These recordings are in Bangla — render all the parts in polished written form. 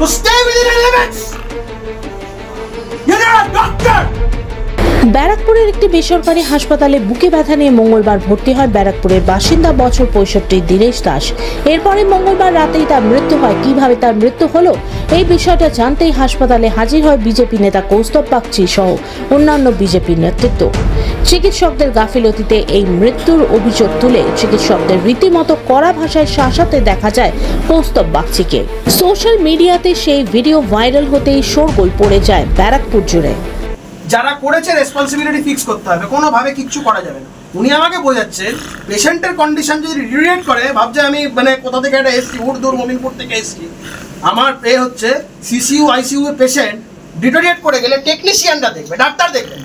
So stay within your limits. You're not a doctor. ব্যারাকপুরের একটি বেসরকারি হাসপাতালে বুকে ব্যথা নিয়ে মঙ্গলবার ভর্তি হয় ব্যারাকপুরের বাসিন্দা বছর 65 দীনেশ দাস। এরপরে মঙ্গলবার রাতেই তার মৃত্যু হয়। কিভাবে তার মৃত্যু হলো এই বিষয়টা জানতেই হাসপাতালে হাজির হয় বিজেপি নেতা কৌস্তব বাগচি সহ অন্যান্য বিজেপি নেতৃত্ব। চিকিৎসকদের গাফিলতিতে এই মৃত্যুর অভিযোগ তুলে চিকিৎসকদের রীতিমতো কড়া ভাষায় শাসাতে দেখা যায় কৌস্তব বাগচিকে। সোশ্যাল মিডিয়াতে সেই ভিডিও ভাইরাল হতেই শোরগোল পড়ে যায় ব্যারাকপুর জুড়ে। যারা করেছে রেসপন্সিবিলিটি ফিক্স করতে হবে, কোনোভাবে কিচ্ছু করা যাবে না। উনি আমাকে বোঝাচ্ছেন পেশেন্টের কন্ডিশন যদি ডিটেরিয়েট করে, ভাবছে আমি মানে কোথা থেকে একটা এসছি, উর্দুর মোমিনপুর থেকে এসছি, আমার হচ্ছে সিসিইউ আইসিইউ এর পেশেন্ট ডিটেরিয়েট করে গেলে টেকনিশিয়ানরা দেখবে, ডাক্তার দেখবে।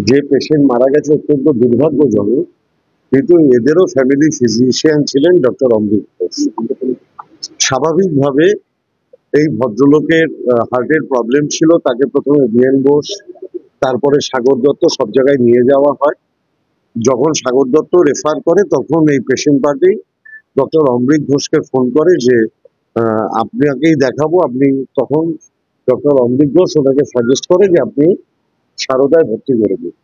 যে পেশেন্ট মারা গেছে অত্যন্ত দুর্ভাগ্যজনক, কিন্তু এদেরও ফ্যামিলি ফিজিশিয়ান ছিলেন ডক্টর অমৃত ঘোষ। স্বাভাবিকভাবে এই ভদ্রলোকের হার্টের প্রবলেম ছিল, তাকে প্রথমে বিএন বোস, তারপরে সাগর দত্ত সব জায়গায় নিয়ে যাওয়া হয়। যখন সাগর দত্ত রেফার করে তখন এই পেশেন্ট পার্টি ডক্টর অমৃত ঘোষকে ফোন করে যে আপনাকেই দেখাবো। আপনি তখন ডক্টর অমৃত ঘোষ ওনাকে সাজেস্ট করে যে আপনি সারদায় ভর্তি করে দিন।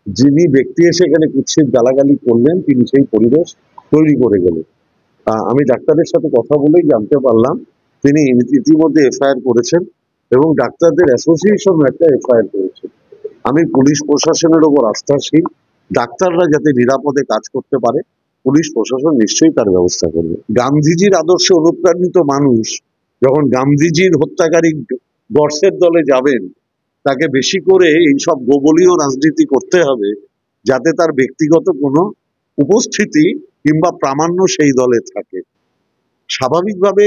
যিনি ব্যক্তি এসে এখানে কুৎসিত গালাগালি করলেন, তিনি সেই পরিবেশ তৈরি করে গেলেন। আমি ডাক্তারের সাথে কথা বলেই জানতে পারলাম তিনি ইতিমধ্যে এফআইআর করেছেন এবং ডাক্তারদের অ্যাসোসিয়েশন একটা এফআইআর করেছে। আমি পুলিশ প্রশাসনের ওপর আস্থাশীল। ডাক্তাররা যাতে নিরাপদে কাজ করতে পারে, পুলিশ প্রশাসন নিশ্চয়ই তার ব্যবস্থা করবে। গান্ধীজির আদর্শে অনুপ্রাণিত মানুষ যখন গান্ধীজির হত্যাকারী গডসের দলে যাবেন, তাকে বেশি করে এইসব গোবলীয় রাজনীতি করতে হবে যাতে তার ব্যক্তিগত কোনো উপস্থিতি কিংবা প্রামাণ্য সেই দলে থাকে। স্বাভাবিকভাবে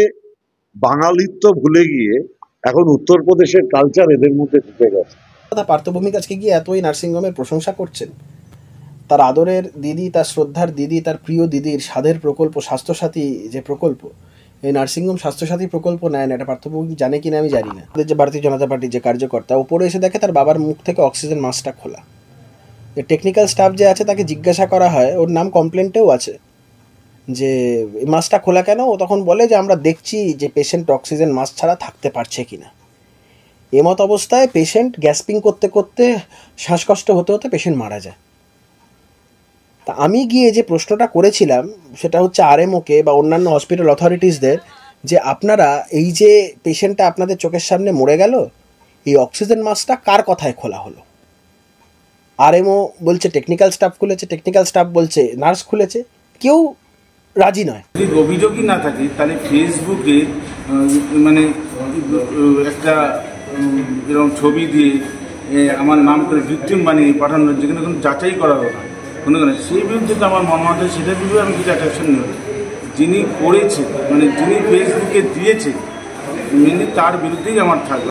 বাঙালিত্ব ভুলে গিয়ে এখন উত্তরপ্রদেশের কালচার এদের মধ্যে ঢুকে গেছে। পার্থভূমিক আজকে গিয়ে এতই নার্সিংহোমের প্রশংসা করছেন, তার আদরের দিদি, তার শ্রদ্ধার দিদি, তার প্রিয় দিদির স্বাদের প্রকল্প স্বাস্থ্যসাথী যে প্রকল্প, এই নার্সিংহোম স্বাস্থ্যসাথী প্রকল্প নেয় না, এটা পার্থভূমিক জানে কিনা আমি জানি না। যে ভারতীয় জনতা পার্টির যে কার্যকর্তা উপরে এসে দেখে তার বাবার মুখ থেকে অক্সিজেন মাস্কটা খোলা। টেকনিক্যাল স্টাফ যে আছে তাকে জিজ্ঞাসা করা হয়, ওর নাম কমপ্লেন্টেও আছে যে এই মাস্কটা খোলা কেন। ও তখন বলে যে আমরা দেখছি যে পেশেন্ট অক্সিজেন মাস্ক ছাড়া থাকতে পারছে কিনা। এমত অবস্থায় পেশেন্ট গ্যাসপিং করতে করতে শ্বাসকষ্ট হতে হতে পেশেন্ট মারা যায়। তা আমি গিয়ে যে প্রশ্নটা করেছিলাম সেটা হচ্ছে আরএমওকে বা অন্যান্য হসপিটাল অথরিটিসদের, যে আপনারা এই যে পেশেন্টটা আপনাদের চোখের সামনে মরে গেল, এই অক্সিজেন মাস্কটা কার কথায় খোলা হলো? আরএমও বলছে টেকনিক্যাল স্টাফ খুলেছে, টেকনিক্যাল স্টাফ বলছে নার্স খুলেছে, কেউ রাজি নয়। যদি অভিযোগই না থাকে তাহলে ফেসবুকে মানে একটা এরকম ছবি দিয়ে আমার নাম করে ভিকটিম বানিয়ে পাঠানোর, যেখানে কোনো যাচাই করা হয় কোনো সেই বিরুদ্ধে তো আমার মনে হয় সেটার বিরুদ্ধে আমি কিছু অ্যাকশন নেব। যিনি করেছে মানে যিনি ফেসবুকে দিয়েছে মেনলি তার বিরুদ্ধেই আমার থাকবে।